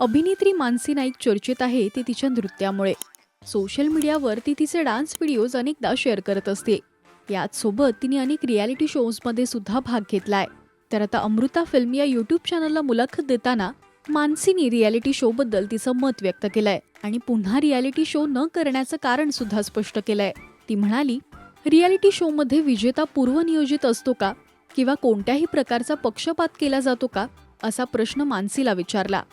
अभिनेत्री मानसी नाईक चर्चेत आहे ती तिच्या नृत्यामुळे. सोशल मीडियावर ती तिचे डान्स व्हिडिओज अनेकदा शेअर करत असते. याच सोबत तिने अनेक रियालिटी शोजमध्ये सुद्धा भाग घेतलाय. तर आता अमृता फिल्म या यूट्यूब चॅनलला मुलाखत देताना मानसीने रियालिटी शोबद्दल तिचं मत व्यक्त केलंय आणि पुन्हा रियालिटी शो न करण्याचं कारण सुद्धा स्पष्ट केलंय. ती म्हणाली, रियालिटी शोमध्ये विजेता पूर्वनियोजित असतो का किंवा कोणत्याही प्रकारचा पक्षपात केला जातो का असा प्रश्न मानसीला विचारला.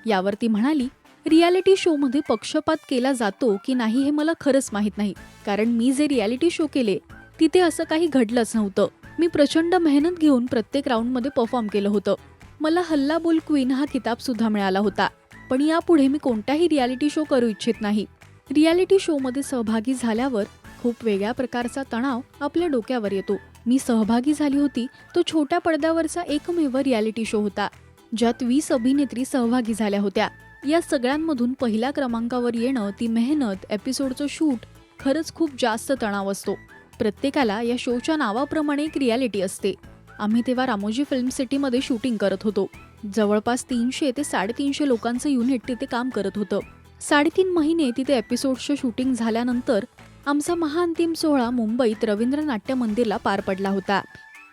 यावर ती म्हणाली, रियालिटी शोमध्ये पक्षपात केला जातो की नाही हे मला खरंच माहीत नाही, कारण मी जे रियालिटी शो केले तिथे असं काही घडलंच नव्हतं. मी प्रचंड मेहनत घेऊन प्रत्येक राऊंडमध्ये परफॉर्म केलं होतं. मला हल्ला बोल क्वीन हा किताब सुद्धा मिळाला होता. पण यापुढे मी कोणताही रियालिटी शो करू इच्छित नाही. रियालिटी शोमध्ये सहभागी झाल्यावर खूप वेगळ्या प्रकारचा तणाव आपल्या डोक्यावर येतो. मी सहभागी झाली होती तो छोट्या पडद्यावरचा एकमेव रियालिटी शो होता ज्यात 20 अभिनेत्री सहभागी झाल्या होत्या. या सगळ्यांमधून पहिल्या क्रमांकावर येणं, ती मेहनत, एपिसोडचं शूट, खरंच खूप जास्त तणाव असतो. प्रत्येकाला या शोच्या नावाप्रमाणे एक रियालिटी असते. आम्ही तेव्हा रामोजी फिल्म सिटीमध्ये शूटिंग करत होतो. जवळपास 300 ते 350 लोकांचं युनिट तिथे काम करत होतं. 3.5 महिने तिथे एपिसोडचं शूटिंग झाल्यानंतर आमचा महाअंतिम सोहळा मुंबईत रवींद्र नाट्य मंदिरला पार पडला होता.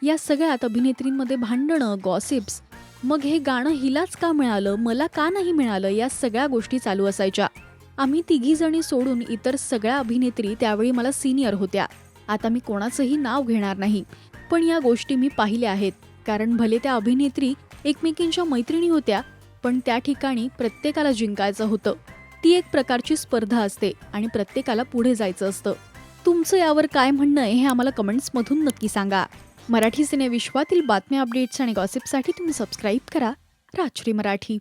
या सगळ्यात अभिनेत्रींमध्ये भांडणं, गॉसिप्स, मग हे गाणं हिलाच का मिळालं, मला का नाही मिळालं, या सगळ्या गोष्टी चालू असायच्या. आम्ही 3 जणी सोडून इतर सगळ्या अभिनेत्री त्यावेळी मला सिनियर होत्या. आता मी कोणाचंही नाव घेणार नाही, पण या गोष्टी मी पाहिल्या आहेत. कारण भले त्या अभिनेत्री एकमेकींच्या मैत्रिणी होत्या, पण त्या ठिकाणी प्रत्येकाला जिंकायचं होतं. ती एक प्रकारची स्पर्धा असते आणि प्रत्येकाला पुढे जायचं असतं. तुमचं यावर काय म्हणणं आहे हे आम्हाला कमेंट्समधून नक्की सांगा. मराठी सिने विश्वातील बातम्या, अपडेट्स आणि गॉसिपसाठी तुम्ही सबस्क्राईब करा राजश्री मराठी.